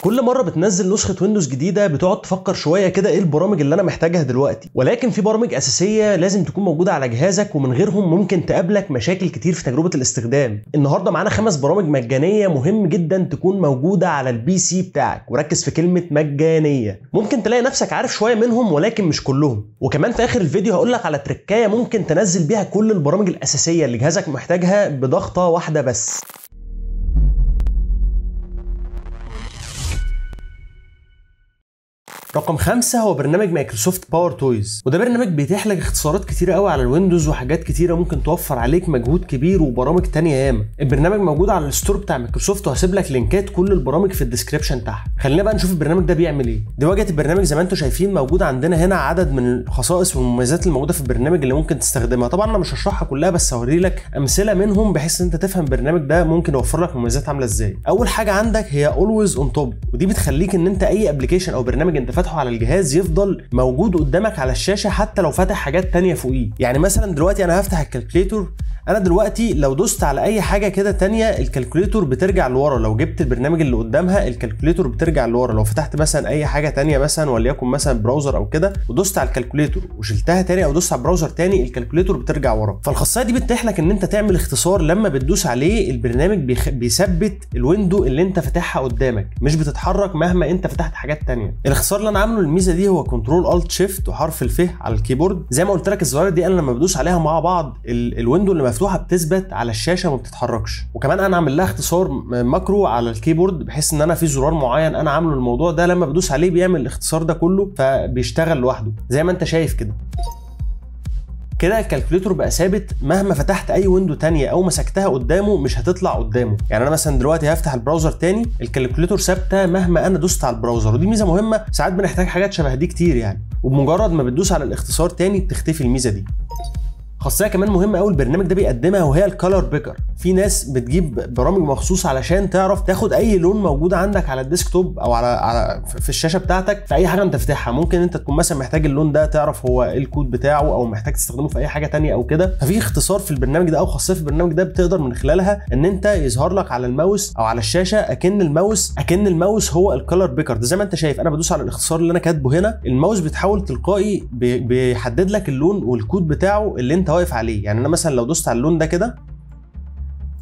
كل مره بتنزل نسخه ويندوز جديده بتقعد تفكر شويه كده ايه البرامج اللي انا محتاجها دلوقتي، ولكن في برامج اساسيه لازم تكون موجوده على جهازك ومن غيرهم ممكن تقابلك مشاكل كتير في تجربه الاستخدام. النهارده معانا 5 برامج مجانيه مهم جدا تكون موجوده على البي سي بتاعك، وركز في كلمه مجانيه. ممكن تلاقي نفسك عارف شويه منهم ولكن مش كلهم، وكمان في اخر الفيديو هقول لك على تركايه ممكن تنزل بيها كل البرامج الاساسيه اللي جهازك محتاجها بضغطه واحده بس. رقم 5 هو برنامج مايكروسوفت باور تويز، وده برنامج بيتيح لك اختصارات كتيره قوي على الويندوز وحاجات كتيره ممكن توفر عليك مجهود كبير وبرامج تانية ياما. البرنامج موجود على الستور بتاع مايكروسوفت، وهسيب لك لينكات كل البرامج في الديسكريبشن تحت. خلينا بقى نشوف البرنامج ده بيعمل ايه. دي واجهه البرنامج زي ما انتم شايفين، موجود عندنا هنا عدد من الخصائص والمميزات اللي موجوده في البرنامج اللي ممكن تستخدمها. طبعا انا مش هشرحها كلها بس هوري لك امثله منهم بحيث ان انت تفهم البرنامج ده ممكن يوفر لك مميزات عامله ازاي. اول حاجه عندك هي اولويز اون توب، ودي بتخليك ان انت اي ابلكيشن او برنامج انت فاتحه على الجهاز يفضل موجود قدامك على الشاشه حتى لو فاتح حاجات تانية فوقيه. يعني مثلا دلوقتي انا هفتح الكالكوليتور، انا دلوقتي لو دوست على اي حاجه كده تانية الكالكوليتور بترجع لورا. لو جبت البرنامج اللي قدامها الكالكوليتور بترجع لورا. لو فتحت مثلا اي حاجه تانية مثلا وليكن مثلا براوزر او كده ودوست على الكالكوليتور وشلتها تاني او دوست على براوزر تاني الكالكوليتور بترجع ورا. فالخاصيه دي بتتيح لك ان انت تعمل اختصار لما بتدوس عليه البرنامج بيثبت الويندو اللي انت فاتحها قدامك، مش بتتحرك مهما انت فتحت حاجات تانية. الاختصار اللي انا عامله الميزه دي هو كنترول الت شيفت وحرف الف على الكيبورد. زي ما قلت لك الزراير دي انا لما بدوس عليها مع بعض الويندو اللي مفتوحه بتثبت على الشاشه وما بتتحركش. وكمان انا عامل لها اختصار ماكرو على الكيبورد بحيث ان انا في زرار معين انا عامله الموضوع ده لما بدوس عليه بيعمل الاختصار ده كله فبيشتغل لوحده زي ما انت شايف كده. كده الكالكوليتور بقى ثابت مهما فتحت اي ويندو تانية او مسكتها قدامه مش هتطلع قدامه. يعني انا مثلا دلوقتي هفتح البراوزر تاني الكالكوليتور ثابته مهما انا دوست على البراوزر، ودي ميزه مهمه ساعات بنحتاج حاجات شبه دي كتير يعني، وبمجرد ما بتدوس على الاختصار تاني بتختفي الميزه دي. خاصيه كمان مهمه قوي البرنامج ده بيقدمها وهي الكالر بيكر. في ناس بتجيب برامج مخصوص علشان تعرف تاخد اي لون موجود عندك على الديسكتوب او على في الشاشه بتاعتك في اي حاجه انت فاتحها. ممكن انت تكون مثلا محتاج اللون ده تعرف هو ايه الكود بتاعه او محتاج تستخدمه في اي حاجه تانية او كده. ففي اختصار في البرنامج ده او خاصيه في البرنامج ده بتقدر من خلالها ان انت يظهر لك على الماوس او على الشاشه اكن الماوس هو الكالر بيكر ده. زي ما انت شايف انا بدوس على الاختصار اللي انا كاتبه هنا، الماوس بيتحول تلقائي بيحدد لك اللون والكود بتاعه اللي انت واقف عليه. يعني انا مثلا لو دوست على اللون ده كده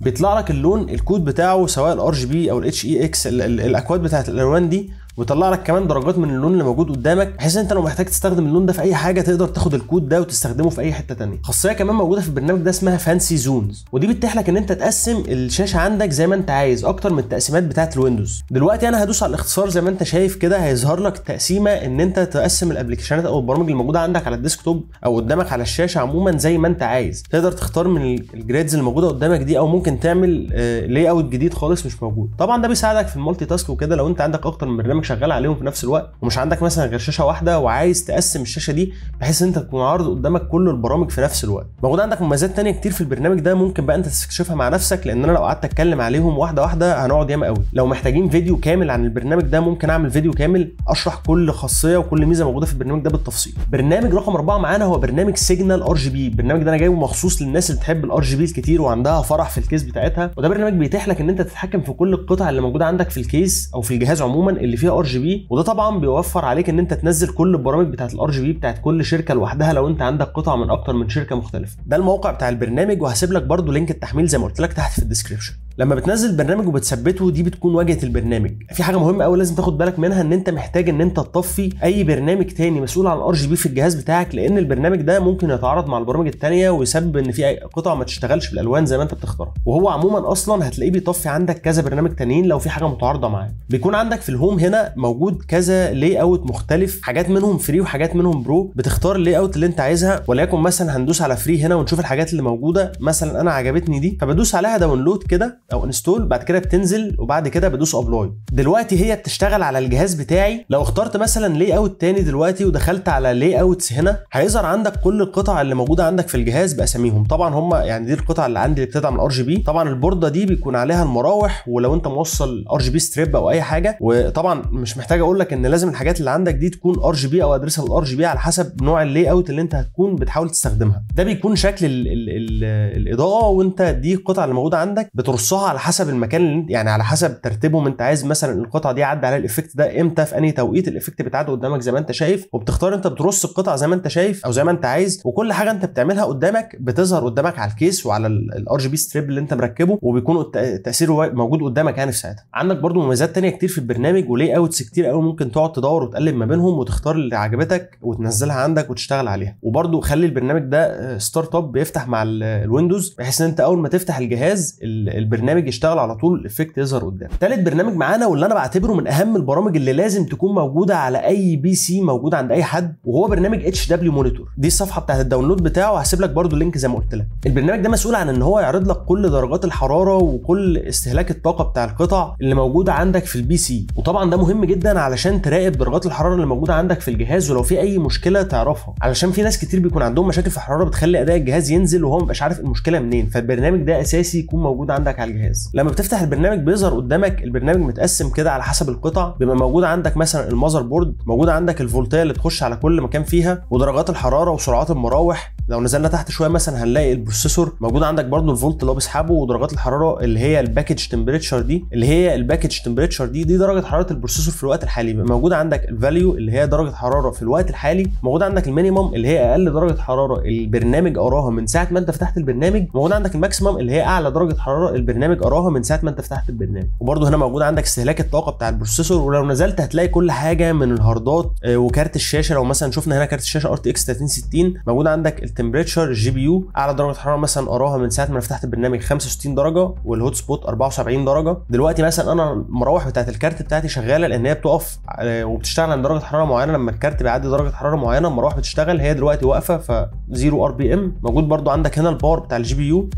بيطلع لك اللون الكود بتاعه سواء الار جي بي او الاتش اي اكس الاكواد بتاعت الالوان دي، ويطلع لك كمان درجات من اللون اللي موجود قدامك بحيث انت لو محتاج تستخدم اللون ده في اي حاجه تقدر تاخد الكود ده وتستخدمه في اي حته ثانيه. خاصيه كمان موجوده في البرنامج ده اسمها فانسي زونز، ودي بتتيح لك ان انت تقسم الشاشه عندك زي ما انت عايز اكتر من التقسيمات بتاعه الويندوز. دلوقتي انا هدوس على الاختصار زي ما انت شايف كده هيظهر لك تقسيمه ان انت تقسم الابلكيشنات او البرامج اللي موجوده عندك على الديسكتوب او قدامك على الشاشه عموما زي ما انت عايز. تقدر تختار من الجريدز اللي موجوده قدامك دي او ممكن تعمل لاي اوت جديد خالص مش موجود. طبعا ده بيساعدك في المالتي تاسك وكده لو انت عندك اكتر من برنامج شغال عليهم في نفس الوقت ومش عندك مثلا غير شاشه واحده وعايز تقسم الشاشه دي بحيث ان انت تكون عارض قدامك كل البرامج في نفس الوقت. موجود عندك مميزات تانية كتير في البرنامج ده ممكن بقى انت تستكشفها مع نفسك، لان انا لو قعدت اتكلم عليهم واحده واحده هنقعد ياما قوي. لو محتاجين فيديو كامل عن البرنامج ده ممكن اعمل فيديو كامل اشرح كل خاصيه وكل ميزه موجوده في البرنامج ده بالتفصيل. برنامج رقم 4 معانا هو برنامج سيجنال ار جي بي. البرنامج ده انا جايبه مخصوص للناس اللي بتحب الار جي بي الكتير وعندها فرح في الكيس بتاعتها، وده برنامج بيتيح لك ان انت تتحكم في كل القطع اللي موجوده عندك في الكيس او في الجهاز عموما اللي فيها ار جي بي، وده طبعا بيوفر عليك ان انت تنزل كل البرامج بتاعت الار جي بي بتاعت كل شركه لوحدها لو انت عندك قطع من اكتر من شركه مختلفه. ده الموقع بتاع البرنامج وهسيب لك برده لينك التحميل زي ما قلت لك تحت في الديسكربشن. لما بتنزل البرنامج وبتثبته دي بتكون واجهه البرنامج. في حاجه مهمه قوي لازم تاخد بالك منها ان انت محتاج ان انت تطفي اي برنامج تاني مسؤول عن الار جي بي في الجهاز بتاعك، لان البرنامج ده ممكن يتعارض مع البرامج التانيه ويسبب ان في قطع ما تشتغلش بالالوان زي ما انت بتختارها. وهو عموما اصلا هتلاقيه بيطفي عندك كذا برنامج تانيين لو في حاجه متعارضه معاه. بيكون عندك في الهوم هنا موجود كذا لاي اوت مختلف، حاجات منهم فري وحاجات منهم برو، بتختار اللاي اوت اللي انت عايزها. وليكن مثلا هندوس على فري هنا ونشوف الحاجات اللي موجوده. مثلا انا عجبتني دي فبدوس عليها داونلود كده او انستول، بعد كده بتنزل وبعد كده بدوس ابلاي. دلوقتي هي بتشتغل على الجهاز بتاعي. لو اخترت مثلا لاي اوت تاني دلوقتي ودخلت على لاي اوتس هنا هيظهر عندك كل القطع اللي موجوده عندك في الجهاز باساميهم. طبعا هم يعني دي القطع اللي عندي اللي بتدعم الار جي بي. طبعا البورده دي بيكون عليها المراوح ولو انت موصل ار جي بي ستريب او اي حاجه. وطبعا مش محتاج اقول لك ان لازم الحاجات اللي عندك دي تكون ار جي بي او ادرسها بالار جي بي على حسب نوع اللاي اوت اللي انت هتكون بتحاول تستخدمها. ده بيكون شكل الاضاءه وانت دي القطع اللي موجوده عندك بترصها بترصها على حسب المكان اللي يعني على حسب ترتيبهم. انت عايز مثلا القطعه دي يعدي عليها الافكت ده امتى، في انهي توقيت الافكت بتعدي قدامك زي ما انت شايف، وبتختار انت بترص القطعه زي ما انت شايف او زي ما انت عايز. وكل حاجه انت بتعملها قدامك بتظهر قدامك على الكيس وعلى الار جي بي ستريب اللي انت مركبه، وبيكون تاثيره موجود قدامك يعني في ساعتها. عندك برده مميزات تانية كتير في البرنامج ولي اوتس كتير قوي، ممكن تقعد تدور وتقلب ما بينهم وتختار اللي عجبتك وتنزلها عندك وتشتغل عليها. وبرده خلي البرنامج ده ستارت اب بيفتح مع الويندوز، بحيث ان انت اول ما تفتح الجهاز البرنامج يشتغل على طول، الافكت يظهر قدامك. ثالث برنامج معانا واللي انا بعتبره من اهم البرامج اللي لازم تكون موجوده على اي بي سي موجود عند اي حد، وهو برنامج اتش دبليو مونيتور. دي الصفحه بتاعت الداونلود بتاعه، هسيب لك برده اللينك زي ما قلت لك. البرنامج ده مسؤول عن ان هو يعرض لك كل درجات الحراره وكل استهلاك الطاقه بتاع القطع اللي موجوده عندك في البي سي. وطبعا ده مهم جدا علشان تراقب درجات الحراره اللي موجوده عندك في الجهاز، ولو في اي مشكله تعرفها، علشان في ناس كتير بيكون عندهم مشاكل في الحراره بتخلي اداء الجهاز ينزل وهو مبقاش عارف المشكله منين. فالبرنامج ده اساسي يكون موجود عندك على الجهاز. لما بتفتح البرنامج بيظهر قدامك البرنامج متقسم كده على حسب القطع، بيبقى موجود عندك مثلا المذر بورد، موجود عندك الفولتيه اللي تخش على كل مكان فيها، ودرجات الحراره وسرعات المراوح. لو نزلنا تحت شويه مثلا هنلاقي البروسيسور موجود عندك برده، الفولت اللي هو بيسحبه، ودرجات الحراره اللي هي الباكج تمبريتشر دي درجه حراره البروسيسور في الوقت الحالي. موجود عندك الفاليو اللي هي درجه حراره في الوقت الحالي، موجود عندك المينيمم اللي هي اقل درجه حراره البرنامج قراها من ساعه ما انت فتحت البرنامج، موجود عندك الماكسيمم اللي هي اعلى درجه حراره البرنامج قراها من ساعه ما انت فتحت البرنامج. وبرده هنا موجود عندك استهلاك الطاقه بتاع البروسيسور. ولو نزلت هتلاقي كل حاجه من الهاردات وكارت الشاشه. لو مثلا شفنا هنا كارت الشاشه ار تي اكس 3060، موجود عندك التمبريتشر، الجي بي يو اعلى درجه حراره مثلا قراها من ساعه ما فتحت البرنامج 65 درجه، والهوت سبوت 74 درجه. دلوقتي مثلا انا المراوح بتاعت الكارت بتاعتي شغاله لان هي بتقف وبتشتغل عند درجه حراره معينه. لما الكارت بيعدي درجه حراره معينه المراوح بتشتغل، هي دلوقتي واقفه ف 0 ار بي ام. موجود برده عندك هنا الباور بتاع الجي بي يو،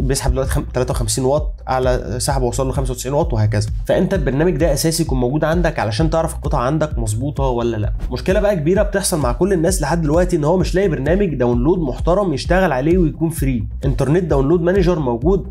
بيسحب دلوقتي 53 واط، اعلى سحب وصل له 95 واط وهكذا. فانت البرنامج ده اساسي يكون موجود عندك علشان تعرف القطعه عندك مظبوطه ولا لا. مشكله بقى كبيره بتحصل مع كل الناس لحد دلوقتي ان هو مش لاقي برنامج داونلود محترم يشتغل عليه ويكون فري. انترنت داونلود مانجر موجود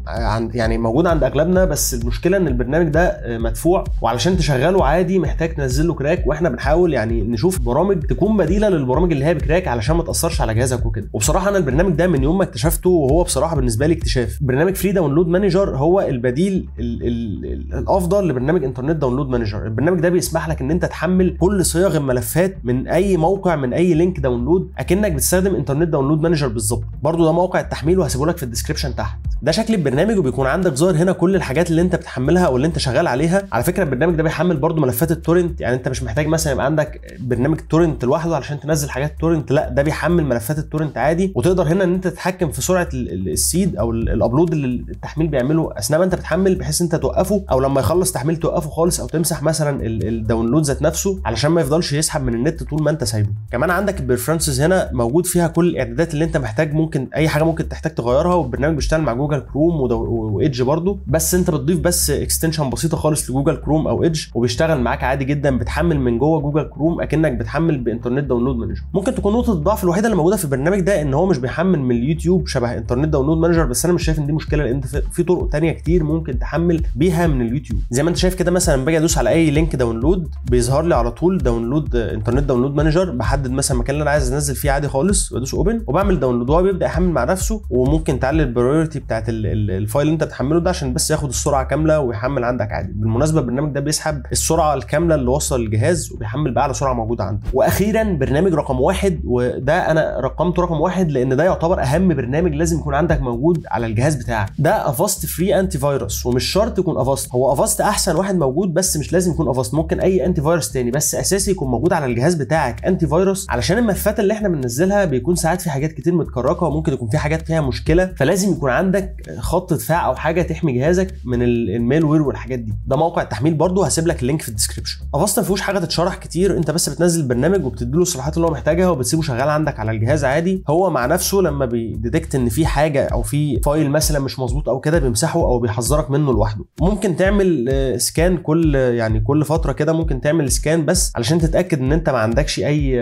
موجود عند اغلبنا، بس المشكله ان البرنامج ده مدفوع، وعلشان تشغله عادي محتاج تنزل له كراك. واحنا بنحاول يعني نشوف برامج تكون بديله للبرامج اللي هي بكراك علشان ما تاثرش على جهازك وكده. وبصراحه انا البرنامج ده من يوم ما اكتشفته وهو بصراحه بالنسبه لي اكتشاف. برنامج فري داونلود مانجر هو البديل الافضل لبرنامج انترنت داونلود مانجر. البرنامج ده بيسمح لك ان انت تحمل كل صيغ الملفات من اي موقع، من اي لينك داونلود، اكنك بتستخدم انترنت داونلود مانجر بالظبط. برده ده موقع التحميل وهسيبه لك في الديسكربشن تحت. ده شكل البرنامج، وبيكون عندك ظاهر هنا كل الحاجات اللي انت بتحملها او اللي انت شغال عليها. على فكره البرنامج ده بيحمل برده ملفات التورنت، يعني انت مش محتاج مثلا يبقى عندك برنامج تورنت لوحده علشان تنزل حاجات تورنت، لا ده بيحمل ملفات التورنت عادي. وتقدر هنا ان انت تتحكم في سرعه السيد او الابلود اللي التحميل بيعمله اثناء ما انت بتحمل، بحيث انت توقفه، او لما يخلص تحميل توقفه خالص، او تمسح مثلا الداونلود ذات نفسه علشان ما يفضلش يسحب من النت طول ما انت سايبه. كمان عندك البريفرنسز هنا موجود فيها كل الاعدادات اللي انت محتاج، ممكن اي حاجه ممكن تحتاج تغيرها. والبرنامج بيشتغل مع جوجل كروم وايدج برضو، بس انت بتضيف بس اكستنشن بسيطه خالص لجوجل كروم او ايدج، وبيشتغل معاك عادي جدا. بتحمل من جوه جوجل كروم اكنك بتحمل بانترنت داونلود مانجر. ممكن تكون نقطه الضعف الوحيده اللي موجوده في البرنامج ده ان هو مش بيحمل من اليوتيوب شبه انترنت داونلود مانجر، بس انا مش شايف ان دي مشكله، لان في طرق ثانيه كتير ممكن تحمل بيها من اليوتيوب. زي ما انت شايف كده مثلا باجي ادوس على اي لينك داونلود بيظهر لي على طول داونلود انترنت داونلود مانجر. بحدد مثلا المكان اللي انا عايز انزل فيه عادي خالص، وادوس اوبن وبعمل داونلود، وهو بيبدا يحمل مع نفسه. وممكن تعلي البرايورتي بتاعت الفايل اللي انت بتحمله ده عشان بس ياخد السرعه كامله ويحمل عندك عادي. بالمناسبه البرنامج ده بيسحب السرعه الكامله اللي وصل الجهاز وبيحمل باعلى سرعه موجوده عنده. واخيرا برنامج رقم 1، وده انا رقمته رقم 1 لان ده يعتبر اهم برنامج لازم يكون عندك موجود على الجهاز بتاعك. ده افاست فري انتي فيروس، ومش شرط يكون افاست، هو افاست احسن واحد موجود، بس مش لازم يكون افاست، ممكن اي انتي فيروس تاني، بس اساسي يكون موجود على الجهاز بتاعك انتي فيروس، علشان الملفات اللي احنا بننزلها بيكون ساعات في حاجات كتير متكركه، وممكن يكون في حاجات فيها مشكله، فلازم يكون عندك خط دفاع او حاجه تحمي جهازك من الميل وير والحاجات دي. ده موقع التحميل برده هسيب لك اللينك في الديسكربشن. افاست ما فيهوش حاجه تتشرح كتير، انت بس بتنزل البرنامج وبتديله الصلاحيات اللي هو محتاجها وبتسيبه شغال عندك على الجهاز عادي. هو مع نفسه لما بيديتكت ان في حاجه او في فايل مثلا مش مظبوط او كده بيمسحه او بيحذرك منه لوحده. ممكن تعمل سكان كل فتره كده، ممكن تعمل سكان بس علشان تتاكد ان انت ما عندكش اي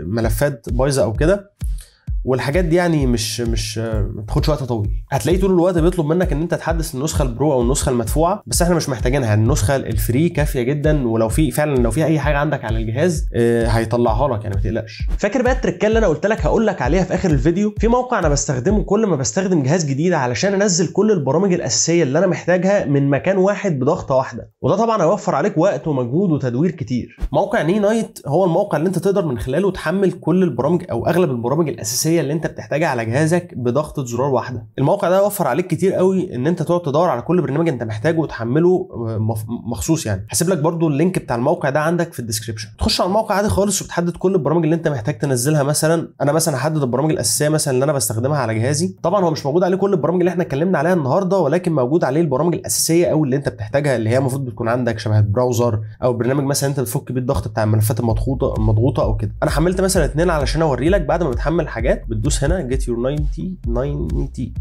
ملفات بايظه او كده. والحاجات دي يعني مش ما تاخدش وقت طويل. هتلاقيه طول الوقت بيطلب منك ان انت تحدث النسخه البرو او النسخه المدفوعه، بس احنا مش محتاجينها. النسخه الفري كافيه جدا، ولو في فعلا لو في اي حاجه عندك على الجهاز هيطلعها لك يعني ما تقلقش. فاكر بقى التريكات اللي انا قلت لك هقول لك عليها في اخر الفيديو؟ في موقع انا بستخدمه كل ما بستخدم جهاز جديد علشان انزل كل البرامج الاساسيه اللي انا محتاجها من مكان واحد بضغطه واحده، وده طبعا هيوفر عليك وقت ومجهود وتدوير كتير. موقع ني نايت هو الموقع اللي انت تقدر من خلاله تحمل كل البرامج او اغلب البرامج الاساسيه اللي انت بتحتاجها على جهازك بضغطه زرار واحده. الموقع ده يوفر عليك كتير قوي ان انت تقعد تدور على كل برنامج انت محتاجه وتحمله مخصوص يعني. هسيب لك برده اللينك بتاع الموقع ده عندك في الديسكربشن. تخش على الموقع عادي خالص وبتحدد كل البرامج اللي انت محتاج تنزلها. مثلا انا هحدد البرامج الاساسيه مثلا اللي انا بستخدمها على جهازي. طبعا هو مش موجود عليه كل البرامج اللي احنا اتكلمنا عليها النهارده، ولكن موجود عليه البرامج الاساسيه او اللي انت بتحتاجها، اللي هي المفروض بتكون عندك، شبه البراوزر او برنامج مثلا انت بتفك بيه الضغط بتاع الملفات المضغوطه او كده. انا حملت مثلا 2 علشان اوري لك. بعد ما بتحمل حاجات بتدوس هنا جيت يور 90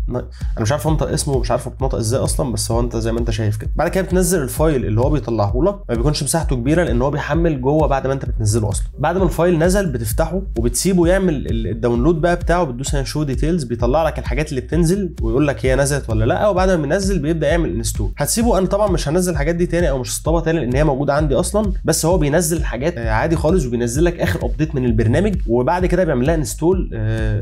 انا مش عارف انطق اسمه ومش عارف بتنطق ازاي اصلا، بس هو انت زي ما انت شايف كده. بعد كده بتنزل الفايل اللي هو بيطلعه لك. ما بيكونش مساحته كبيره لان هو بيحمل جوه بعد ما انت بتنزله اصلا. بعد ما الفايل نزل بتفتحه وبتسيبه يعمل الداونلود بقى بتاعه. بتدوس هنا شو ديتيلز، بيطلع لك الحاجات اللي بتنزل ويقول لك هي نزلت ولا لا، وبعد ما بينزل بيبدا يعمل انستول. هتسيبه. انا طبعا مش هنزل الحاجات دي تاني او مش هسطبها تاني لان هي موجوده عندي اصلا، بس هو بينزل الحاجات عادي خالص وبينزل لك اخر ابديت من البرنامج، وبعد كده بيعمل لها انستول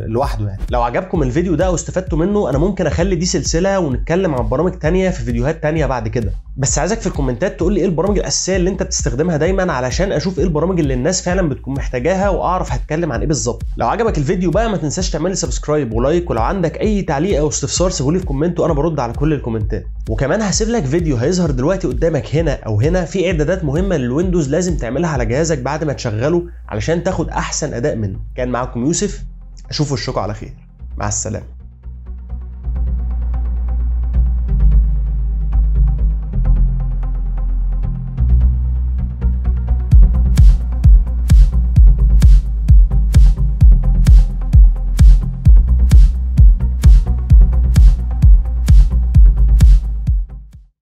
لوحده يعني. لو عجبكم الفيديو ده واستفدتوا منه انا ممكن اخلي دي سلسله ونتكلم عن برامج تانية في فيديوهات تانية بعد كده. بس عايزك في الكومنتات تقول لي ايه البرامج الاساسيه اللي انت بتستخدمها دايما علشان اشوف ايه البرامج اللي الناس فعلا بتكون محتاجاها واعرف هتكلم عن ايه بالظبط. لو عجبك الفيديو بقى ما تنساش تعمل لي سبسكرايب ولايك، ولو عندك اي تعليق او استفسار سيبه لي في كومنت وانا برد على كل الكومنتات. وكمان هسيب لك فيديو هيظهر دلوقتي قدامك هنا او هنا في اعدادات مهمه للويندوز لازم تعملها على جهازك بعد ما تشغله علشان تاخد احسن اداء منه. كان معاكم يوسف، اشوف وشكم على خير، مع السلامه.